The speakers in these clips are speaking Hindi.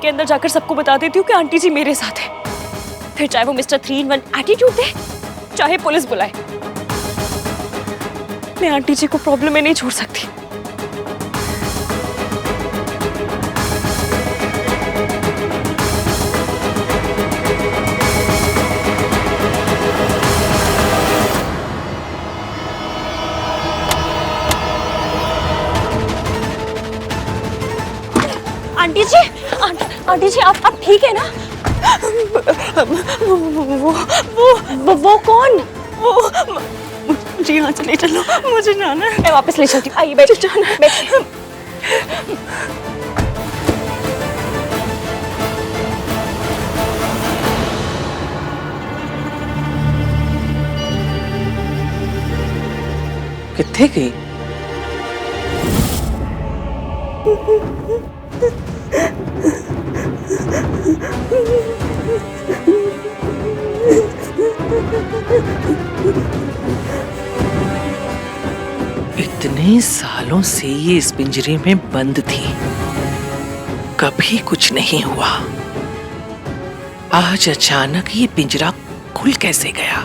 के अंदर जाकर सबको बता देती हूँ कि आंटी जी मेरे साथ है। फिर चाहे वो मिस्टर 3 in 1 एटीट्यूड दे, चाहे पुलिस बुलाए, मैं आंटी जी को प्रॉब्लम में नहीं छोड़ सकती। आंटी जी, आंटी जी आप ठीक है ना? वो कौन? मुझे यहाँ से ले चलो, मुझे जाना है। मैं वापस ले चलती हूँ। आइए बैठिए, जाना है। बैठिए। कित्थे गई? इतने सालों से ये इस पिंजरे में बंद थी, कभी कुछ नहीं हुआ। आज अचानक ये पिंजरा खुल कैसे गया?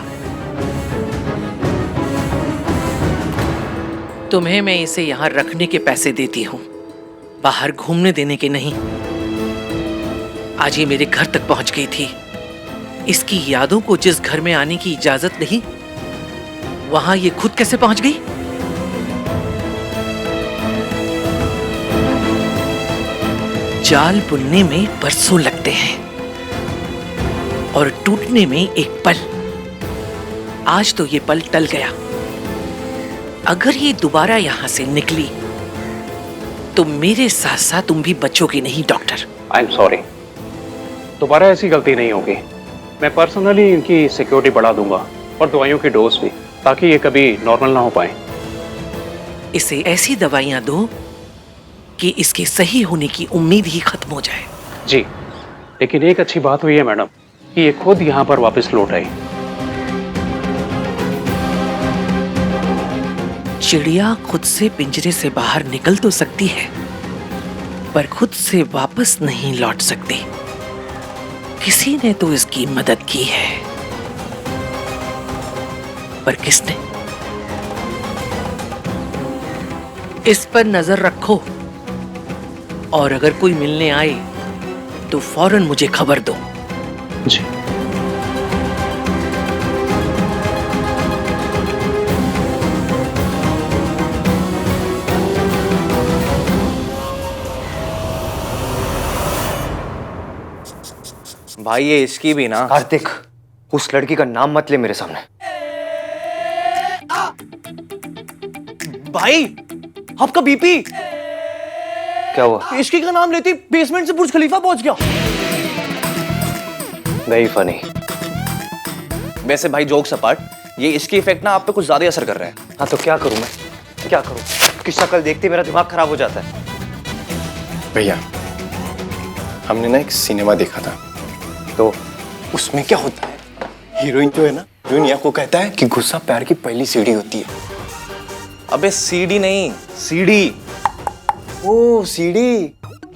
तुम्हें मैं इसे यहाँ रखने के पैसे देती हूँ, बाहर घूमने देने के नहीं। आज ये मेरे घर तक पहुंच गई थी। इसकी यादों को जिस घर में आने की इजाजत नहीं, वहां ये खुद कैसे पहुंच गई? जाल बुनने में बरसों लगते हैं और टूटने में एक पल। आज तो ये पल टल गया। अगर ये दोबारा यहां से निकली तो मेरे साथ साथ तुम भी बचोगे नहीं डॉक्टर। आई एम सॉरी, दोबारा ऐसी गलती नहीं होगी। मैं पर्सनली इनकी सिक्योरिटी बढ़ा दूंगा और दवाइयों की डोज भी, ताकि ये कभी नॉर्मल ना हो पाए। इसे ऐसी दवाइयां दो कि इसके सही होने की उम्मीद ही खत्म हो जाए। जी, लेकिन एक अच्छी बात हुई है मैडम कि ये खुद यहाँ पर वापस लौट आई। चिड़िया खुद से पिंजरे से बाहर निकल तो सकती है, पर खुद से वापस नहीं लौट सकती। किसी ने तो इसकी मदद की है, पर किसने? इस पर नजर रखो और अगर कोई मिलने आए तो फौरन मुझे खबर दो। जी। भाई ये इसकी भी ना। कार्तिक, उस लड़की का नाम मत ले मेरे सामने। भाई आपका बीपी क्या हुआ? इसकी का नाम लेती बेसमेंट से बुर्ज खलीफा पहुंच गया। Very funny. वैसे भाई जोक्स अपार्ट, ये इसकी इफेक्ट ना आप पे कुछ ज्यादा असर कर रहा है। हाँ तो क्या करूं मैं, क्या करूं? उसकी शक्ल देखते मेरा दिमाग खराब हो जाता है। भैया हमने ना एक सिनेमा देखा था, तो उसमें क्या होता है, हीरोइन जो है ना, हीरोइन को कहता है कि गुस्सा प्यार की पहली सीढ़ी होती है। अबे सीडी नहीं, सीडी। ओ सीढ़ी,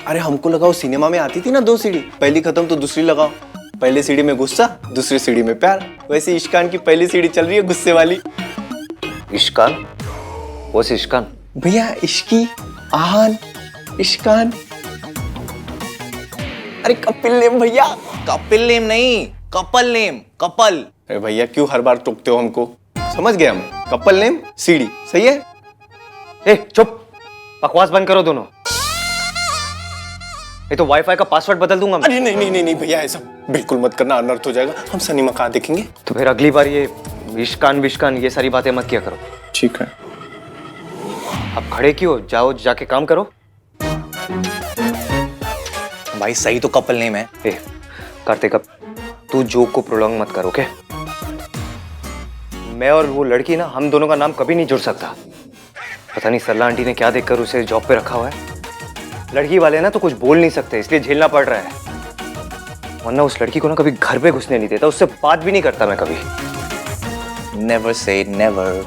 अरे हमको लगा वो सिनेमा में आती थी ना 2 सीढ़ी, पहली खत्म तो दूसरी लगाओ। पहली सीढ़ी में गुस्सा, दूसरी सीढ़ी में प्यार। वैसे इश्कान की पहली सीढ़ी चल रही है गुस्से वाली। इश्कान? वो से इश्कान? भैया इश्की, आहान, इश्कान। अरे कपिल नेम भैया। कपिल नेम नहीं, कपल नेम, कपल। अरे भैया क्यों हर बार टोकते हो हमको? समझ गए हम, कपल नेम सीढ़ी, सही है? ए चुप, बकवास बंद करो दोनों। ये तो वाईफाई का पासवर्ड बदल दूंगा मैं। अरे नहीं नहीं नहीं नहीं भैया, ऐसा बिल्कुल मत करना, अनर्थ हो जाएगा। हम सिनेमा कहाँ देखेंगे? तो फिर अगली बार ये इश्कान विश्कान ये सारी बातें मत किया करो। ठीक है। अब खड़े क्यों, जाओ जाके काम करो। भाई सही तो कपल नेम है। ए कार्तिक, अब तू जोक को प्रोलॉन्ग मत कर, ओके? मैं और वो लड़की ना, हम दोनों का नाम कभी नहीं जुड़ सकता। पता नहीं सरला आंटी ने क्या देखकर उसे जॉब पे रखा हुआ है। लड़की वाले ना तो कुछ बोल नहीं सकते, इसलिए झेलना पड़ रहा है। वरना उस लड़की को ना कभी घर पे घुसने नहीं देता, उससे बात भी नहीं करता मैं कभी। Never say never.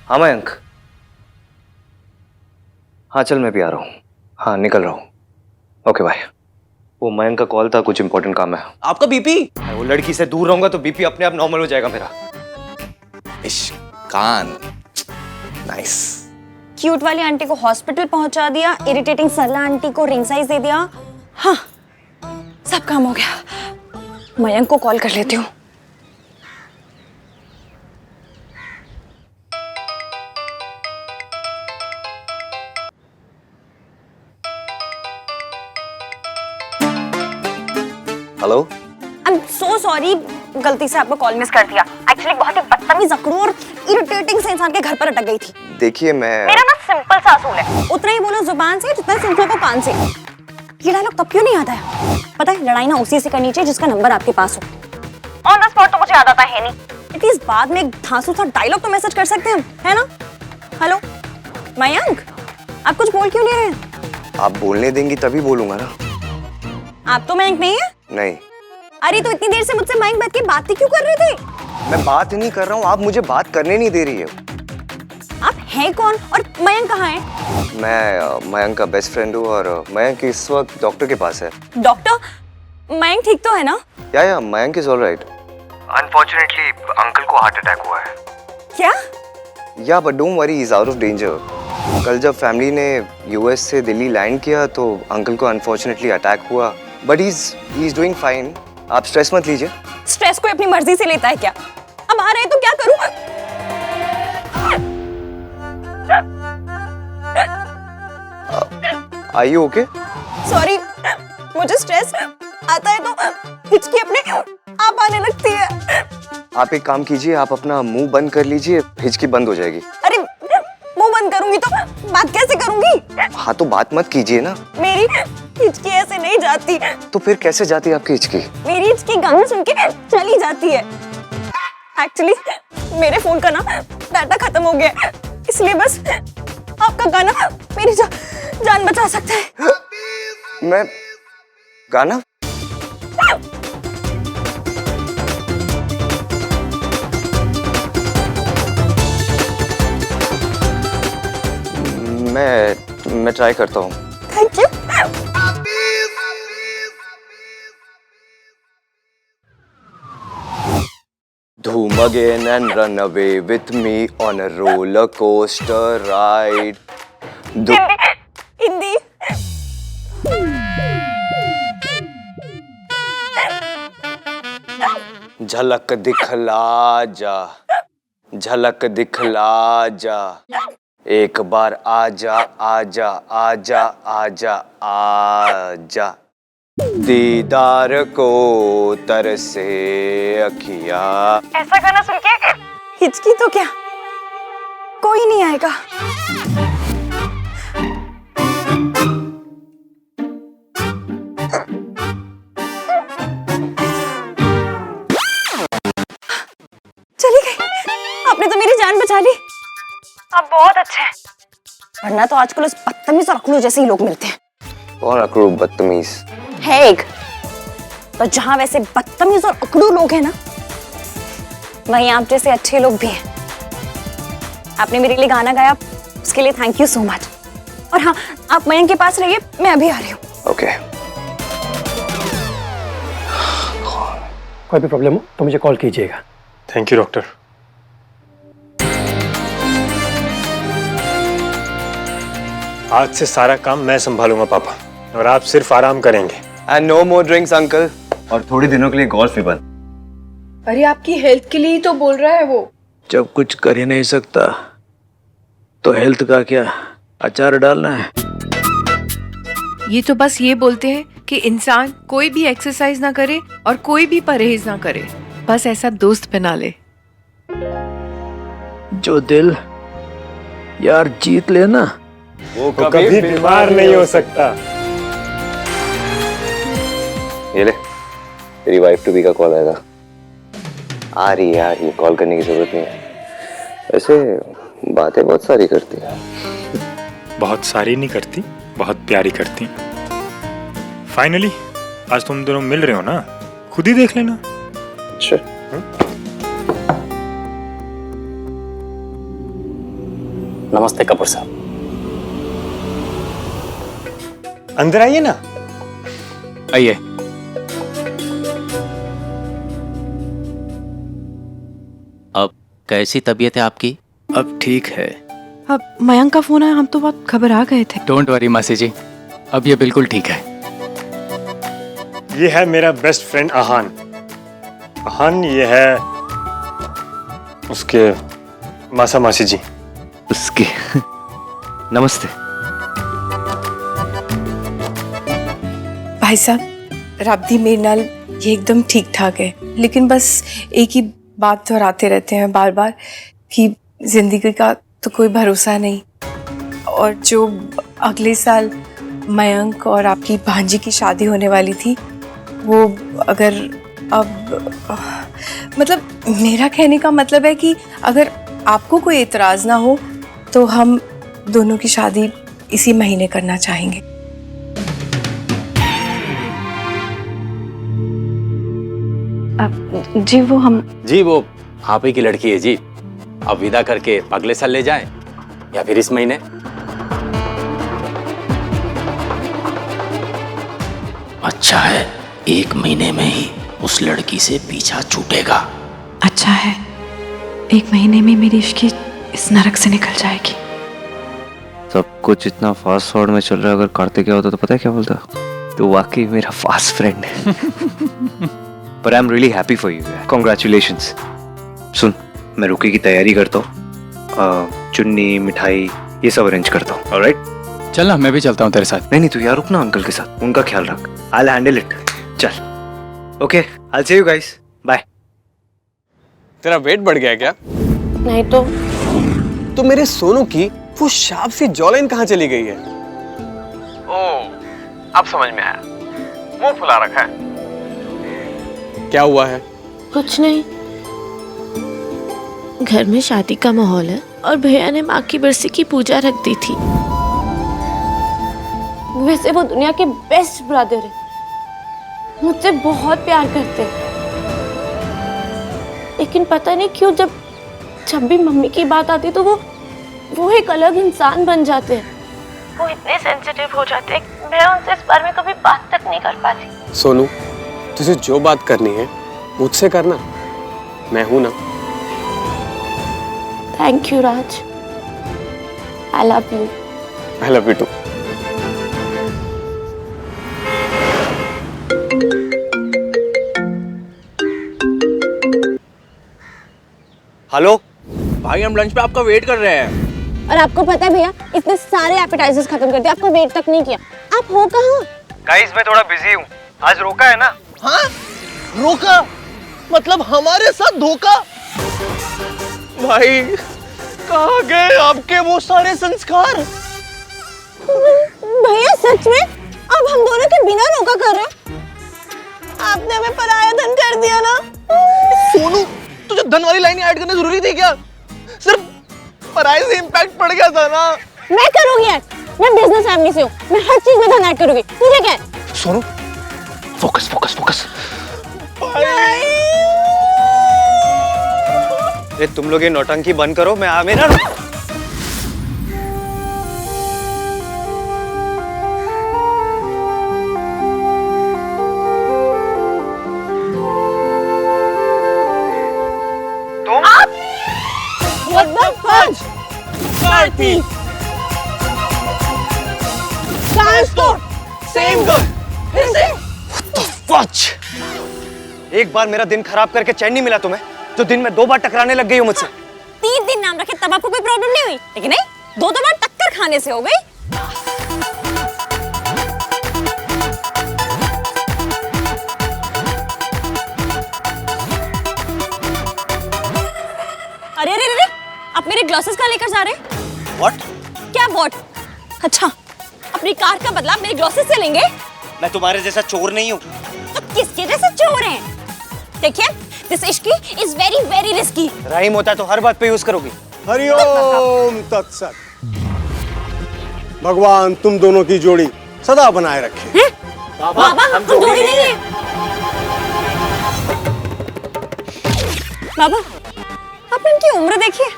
हाँ मयंक, हाँ चल, मैं भी आ रहा हूँ। हाँ निकल रहा हूँ। Okay bye. वो मयंक का कॉल था, कुछ इंपॉर्टेंट काम है। आपका बीपी? वो लड़की से दूर रहूंगा तो बीपी अपने आप नॉर्मल हो जाएगा मेरा। इश्कान, नाइस। क्यूट वाली आंटी को हॉस्पिटल पहुंचा दिया, इरिटेटिंग सरला आंटी को रिंग साइज दे दिया। हाँ, सब काम हो गया। मयंक को कॉल कर लेती हूँ। Hello. I am so sorry, गलती से आपको कॉल मिस कर दिया। एक्चुअली बहुत ही बदतमीज, अकड़ू और इरिटेटिंग से इंसान के घर पर अटक गई थी। देखिए मैं मेरा ना सिंपल सा असूल है, उतना ही बोलो जुबान से जितना सिंपल को कान से। ये डायलॉग तब क्यों नहीं आता है? पता है, लड़ाई ना उसी से करनी चाहिए जिसका नंबर आपके पास हो। ऑन द स्पॉट तो मुझे याद आता है नहीं, एटलीस्ट बाद में एक धांसू सा डायलॉग तो मैसेज कर सकते हैं, है ना? हेलो मयंक, आप कुछ बोल क्यों नहीं रहे? आप बोलने देंगी तभी बोलूंगा ना। आप तो मयंक नहीं है। नहीं। अरे तो इतनी देर से मुझसे मयंक बैठ के बात ही क्यों कर रहे थे? मैं बात नहीं कर रहा हूँ, आप मुझे बात करने नहीं दे रही है। आप हैं कौन और मयंक कहाँ है? मैं मयंक का बेस्ट फ्रेंड हूँ और मयंक इस वक्त डॉक्टर के पास है। डॉक्टर? मयंक ठीक तो है ना? या Mayank is alright. Unfortunately uncle को हार्ट अटैक हुआ है। क्या? या but don't worry, he is out of danger. कल जब फैमिली ने यूएस से दिल्ली लैंड किया तो अंकल को अनफॉर्चुनेटली अटैक हुआ, but he is doing fine. आप स्ट्रेस मत लीजिए। स्ट्रेस कोई अपनी मर्जी से लेता है क्या? अब आ रहे हैं तो क्या करूं? Are you okay? सॉरी, मुझे स्ट्रेस आता है तो हिचकी अपने आप आने लगती है। आप एक काम कीजिए, आप अपना मुंह बंद कर लीजिए, हिचकी बंद हो जाएगी। अरे मुंह बंद करूंगी तो बात कैसे करूंगी? हाँ तो बात मत कीजिए ना। मेरी हिचकी ऐसे नहीं जाती। तो फिर कैसे जाती है आपकी हिचकी? मेरी हिचकी गाना सुन के चली जाती है। एक्चुअली मेरे फोन का ना डाटा खत्म हो गया, इसलिए बस आपका गाना मेरी जान बचा सकता है। मैं गाना? मैं ट्राई करता हूँ। Thank you. Zoom again and run away with me on a roller coaster ride. Hindi. झलक दिखला जा, झलक दिखला जा, एक बार आजा आजा आजा आजा आजा, दीदार को तरसे अखिया। ऐसा गाना सुन के हिचकी तो क्या कोई नहीं आएगा। चली गई, आपने तो मेरी जान बचा ली। आप बहुत अच्छे हैं, वरना तो आजकल उस बदतमीज और अकड़ू जैसे ही लोग मिलते हैं। कौन अकड़ू बदतमीज है? एक तो जहां वैसे बदतमीज और अकड़ू लोग हैं ना, वहीं आप जैसे अच्छे लोग भी हैं। आपने मेरे लिए गाना गाया, उसके लिए थैंक यू सो मच। और हाँ, आप मयंक के पास रहिए, मैं अभी आ रही हूँ। ओके। कोई भी प्रॉब्लम हो तो मुझे कॉल कीजिएगा। Thank you doctor. आज से सारा काम मैं संभालूंगा पापा, और आप सिर्फ आराम करेंगे। And no more drinks uncle, और थोड़े दिनों के लिए गोल्फ भी बंद। अरे आपकी हेल्थ के लिए ही तो बोल रहा है वो। जब कुछ कर ही नहीं सकता तो हेल्थ का क्या अचार डालना है? ये तो बस ये बोलते हैं कि इंसान कोई भी एक्सरसाइज ना करे और कोई भी परहेज ना करे, बस ऐसा दोस्त बना ले जो दिल यार जीत लेना वो कभी बीमार नहीं हो सकता। ये ले, तेरी वाइफ टू बी का कॉल आएगा। आ रही है, कॉल करने की जरूरत नहीं है। वैसे बातें बहुत सारी करती है। बहुत सारी नहीं करती, बहुत प्यारी करती। फाइनली आज तुम दोनों मिल रहे हो ना, खुद ही देख लेना। अच्छा। नमस्ते कपूर साहब। अंदर आइए ना। आइए। अब कैसी तबीयत है आपकी? अब ठीक है। अब मयंक का फोन आया, हम तो बहुत घबरा गए थे। डोंट वरी मासी जी, अब ये बिल्कुल ठीक है। ये है मेरा बेस्ट फ्रेंड आहान। आहान ये है उसके मासा मासी जी। उसके नमस्ते। भाई साहब, राब्दी मेरे नाल ये एकदम ठीक ठाक है, लेकिन बस एक ही बात दोहराते रहते हैं बार बार कि जिंदगी का तो कोई भरोसा नहीं, और जो अगले साल मयंक और आपकी भांजी की शादी होने वाली थी, वो अगर अब मतलब मेरा कहने का मतलब है कि अगर आपको कोई एतराज़ ना हो तो हम दोनों की शादी इसी महीने करना चाहेंगे। जी वो आप ही की लड़की है जी। अब विदा करके अगले साल ले जाएं या फिर इस महीने। अच्छा है, 1 महीने में ही उस लड़की से पीछा छूटेगा। अच्छा है, 1 महीने में मेरी इश्क इस नरक से निकल जाएगी। सब कुछ इतना फास्ट फॉरवर्ड में चल रहा है, अगर कार्तिक क्या होता तो पता है क्या बोलता? तो वाकई मेरा फास्ट फ्रेंड है। पर I am really happy for you. Congratulations. सुन, मैं रुकी की तैयारी करता हूँ, चुन्नी मिठाई ये सब अरेंज करता हूँ। ऑलराइट? चल ना, मैं भी चलता हूँ तेरे साथ। नहीं तू यार रुक ना, अंकल के साथ, उनका ख्याल रख। I will handle it. चल okay, I will see you guys, bye. तेरा वेट बढ़ गया क्या? नहीं तो मेरे सोनू की वो शार्प सी जॉलाइन कहाँ चली गई है? अब समझ में आया, मुंह फुला रखा है। क्या हुआ है? कुछ नहीं, घर में शादी का माहौल है और भैया ने माँ की बरसी की पूजा रख दी थी। वैसे वो दुनिया के बेस्ट ब्रदर है, मुझसे बहुत प्यार करते हैं, लेकिन पता नहीं क्यों जब भी मम्मी की बात आती तो वो एक अलग इंसान बन जाते हैं। वो इतने सेंसिटिव हो जाते हैं, मैं उनसे इस बारे में कभी बात तक नहीं कर पाती। सोनू, तुझे जो बात करनी है मुझसे करना, मैं हूं ना। Thank you Raj, I love you. I love you too. Hello भाई, हम लंच पे आपका वेट कर रहे हैं। और आपको पता है भैया, इतने सारे एपेटाइजर्स खत्म कर दिए, आपको वेट तक नहीं किया। आप हो कहाँ? गाइस मैं थोड़ा बिजी हूँ, आज रोका है ना। हाँ? रोका? मतलब हमारे साथ धोखा? भाई कहाँ गए आपके वो सारे संस्कार? भैया सच में अब हम दोनों के बिना रोका कर रहे हो? आपने हमें पराया धन कर दिया ना। सोनू, तुझे धन वाली लाइन ऐड करनी जरूरी थी क्या? सिर्फ पराये से इम्पैक्ट पड़ गया था ना। मैं करूंगी यार, मैं बिजनेस फैमिली से हूँ, मैं हर चीज में धन ऐड करूंगी। तुझे क्या है? Sonu focus focus focus. ये तुम लोग ये नौटंकी बंद करो, मैं आ मेरा। तुम What the fudge? Party. Dance to same girl. फिर से? What the fudge? एक बार मेरा दिन खराब करके चैन नहीं मिला तुम्हें, जो दिन में 2 बार टकराने लग गई हो मुझसे। 3 दिन नाम रखे तब आपको कोई प्रॉब्लम नहीं हुई, लेकिन नहीं 2 बार टक्कर खाने से हो गई। अरे अरे अरे, आप मेरे ग्लासेस कहाँ लेकर जा रहे हैं? What? क्या व्हाट? अच्छा, अपनी कार का बदला मेरे ग्लासेस से लेंगे? मैं तुम्हारे जैसा चोर नहीं हूँ। तो किसके जैसे चोर हैं? देखिए, this Ishki is very very risky. Rhyme होता है तो हर बात पे यूज करोगी। हरिओम तत्सत। भगवान तुम दोनों की जोड़ी सदा बनाए रखे। बाबा हम जोड़ी नहीं है। बाबा, आपने इनकी उम्र देखी है?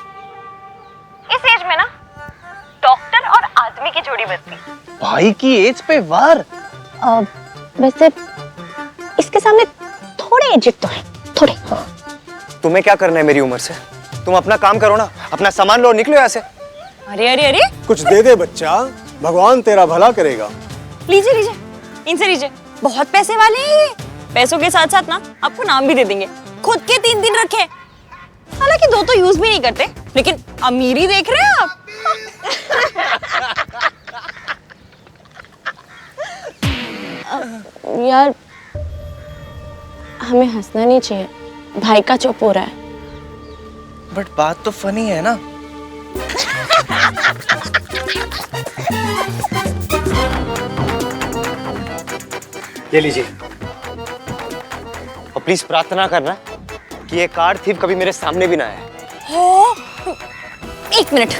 इस एज में ना डॉक्टर और आदमी की जोड़ी बनती। भाई की एज पे वार। वैसे इसके सामने थोड़े एजिड तो है, थोड़े। तुम्हें क्या करना है मेरी उम्र से? तुम अपना काम करो ना, अपना सामान लो, निकलो यहाँ से। अरे अरे अरे, कुछ दे दे बच्चा, भगवान तेरा भला करेगा। लीजिए लीजिए, इनसे लीजिए, बहुत पैसे वाले हैं ये। पैसों के साथ साथ ना आपको नाम भी दे देंगे। खुद के 3 दिन रखे, हालांकि 2 तो यूज भी नहीं करते, लेकिन अमीरी देख रहे हैं आप। यार हमें हंसना नहीं चाहिए, भाई का चुप हो रहा है। बट बात तो फनी है ना। ये लीजिए। और प्लीज प्रार्थना करना कि ये कार्ड थीफ कभी मेरे सामने भी ना आए। हो, 1 मिनट,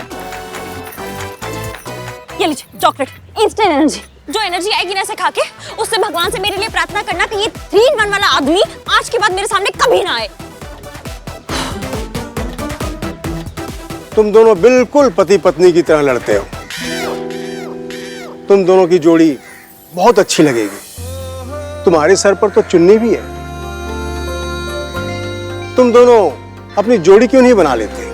ये लीजिए चॉकलेट, इंस्टेंट एनर्जी। जो एनर्जी आएगी ना इसे खा के, उससे भगवान से मेरे लिए प्रार्थना करना कि ये 3-in-1 वाला आदमी आज के बाद मेरे सामने कभी ना आए। तुम दोनों बिल्कुल पति पत्नी की तरह लड़ते हो। तुम दोनों की जोड़ी बहुत अच्छी लगेगी। तुम्हारे सर पर तो चुन्नी भी है। तुम दोनों अपनी जोड़ी क्यों नहीं बना लेते?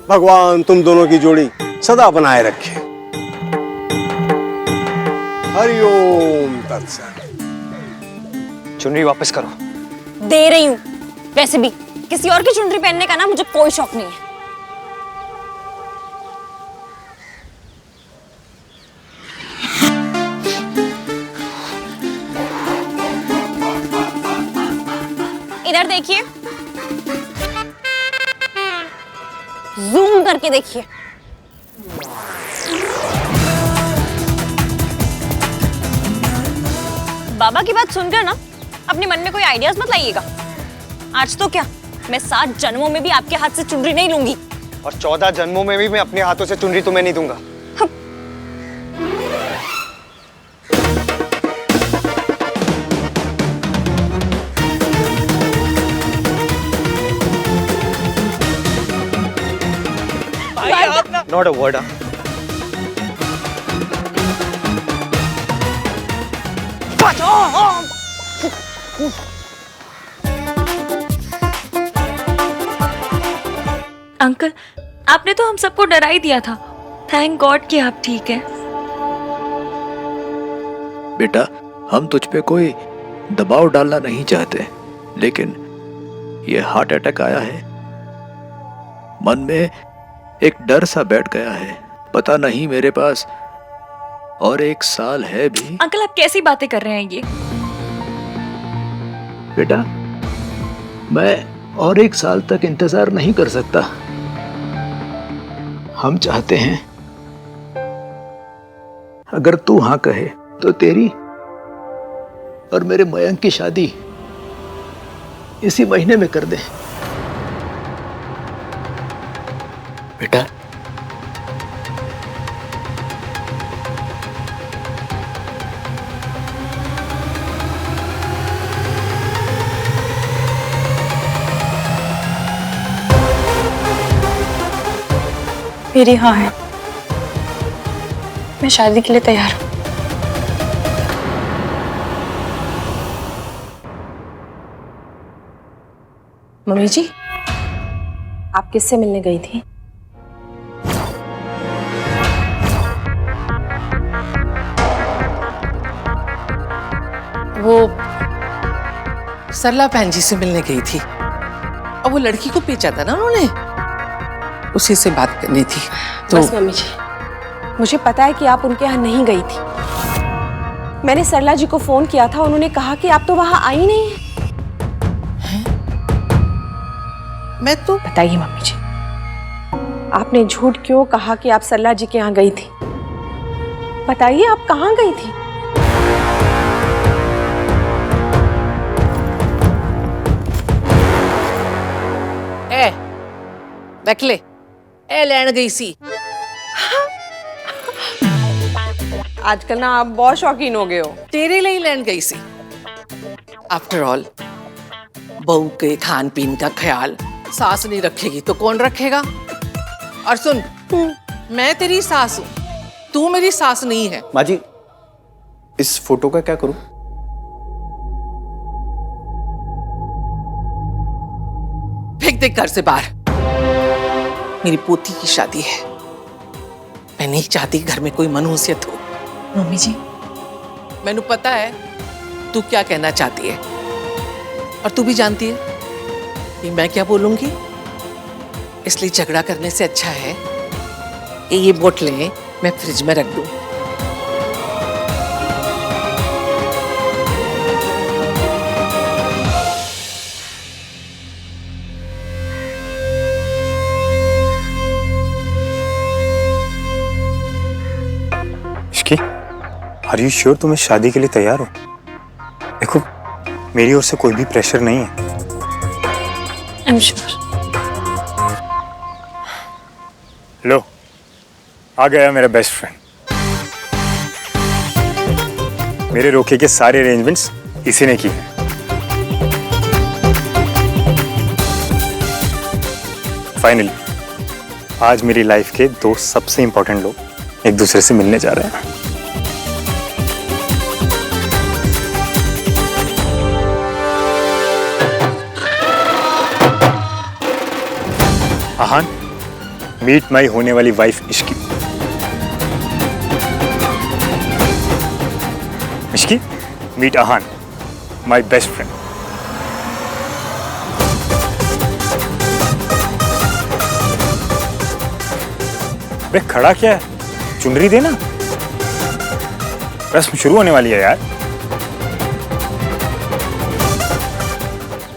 भगवान तुम दोनों की जोड़ी सदा बनाए रखे। हरिओम तत्सत। चुनरी वापस करो। दे रही हूँ। वैसे भी किसी और की चुनरी पहनने का ना मुझे कोई शौक नहीं है। इधर देखिए, जूम करके देखिए। बाबा की बात सुनकर ना अपने मन में कोई आइडियाज मत लाइएगा। आज तो क्या, मैं 7 जन्मों में भी आपके हाथ से चुनरी नहीं लूंगी। और 14 जन्मों में भी मैं अपने हाथों से चुनरी तुम्हें नहीं दूंगा। Not a word. अंकल, आपने तो हम सबको डरा ही दिया था। थैंक गॉड कि आप ठीक हैं। बेटा, हम तुझ पे कोई दबाव डालना नहीं चाहते, लेकिन ये हार्ट अटैक आया है। मन में एक डर सा बैठ गया है। पता नहीं मेरे पास और 1 साल है भी। अंकल, आप कैसी बातें कर रहे हैं ये? बेटा, मैं और 1 साल तक इंतजार नहीं कर सकता। हम चाहते हैं अगर तू हाँ कहे तो तेरी और मेरे मयंक की शादी इसी महीने में कर दे। बेटा, मेरी हाँ है, मैं शादी के लिए तैयार हूँ। मम्मी जी, आप किससे मिलने गई थी? वो सरला बहन जी से मिलने गई थी और वो लड़की को बेचा था ना उन्होंने, उसी से बात करनी थी। तो बस मम्मी जी, मुझे पता है कि आप उनके यहाँ नहीं गई थी। मैंने सरला जी को फोन किया था, उन्होंने कहा कि आप तो वहां आई नहीं है। मैं तो बताइए मम्मी जी, आपने झूठ क्यों कहा कि आप सरला जी के यहाँ गई थी? बताइए, आप कहाँ गई थी? ए बकले, ए लैन गई सी। आजकल ना आप बहुत शौकीन हो गए हो। तेरे लिए लैन गई सी। आफ्टर ऑल, बहू के खान पीन का ख्याल सास नहीं रखेगी तो कौन रखेगा? और सुन, मैं तेरी सास हूँ, तू मेरी सास नहीं है। माँ जी, इस फोटो का क्या करूं? फेंक दे घर से बाहर। मेरी पोती की शादी है, मैं नहीं चाहती घर में कोई मनहूसियत हो। मम्मी जी, मैनू पता है तू क्या कहना चाहती है, और तू भी जानती है कि मैं क्या बोलूंगी। इसलिए झगड़ा करने से अच्छा है कि ये बोतलें मैं फ्रिज में रख दूं। इश्की, आर यू श्योर तुम इस शादी के लिए तैयार हो? देखो, मेरी ओर से कोई भी प्रेशर नहीं है। I am sure. लो, आ गया मेरा बेस्ट फ्रेंड। मेरे रोके के सारे अरेंजमेंट्स इसी ने किए हैं। फाइनली आज मेरी लाइफ के दो सबसे इंपॉर्टेंट लोग एक दूसरे से मिलने जा रहे हैं। आहान, मीट माई होने वाली wife Ishki. Ishki, meet Aahan, my best friend. अरे खड़ा क्या है, चुनरी देना। रस्म शुरू होने वाली है यार।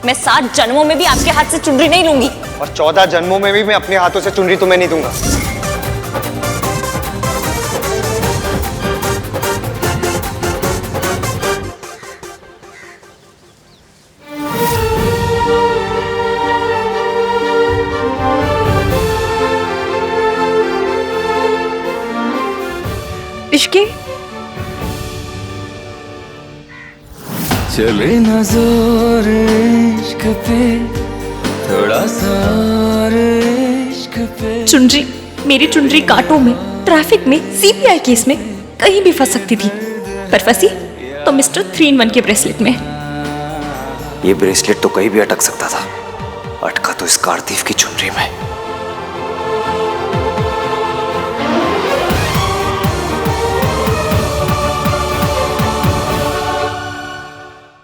मैं 7 जन्मों में भी आपके हाथ से चुनरी नहीं लूंगी। और 14 जन्मों में भी मैं अपने हाथों से चुनरी तुम्हें नहीं दूंगा। इश्की, चले ना जोर इश्क पे, थोड़ा सा इश्क पे। चुनरी, मेरी चुनरी कांटों में, ट्रैफिक में, सीबीआई केस में कहीं भी फंस सकती थी, पर फंसी तो मिस्टर 3-in-1 के ब्रेसलेट में। ये ब्रेसलेट तो कहीं भी अटक सकता था, अटका तो इस कारतीफ की चुनरी में।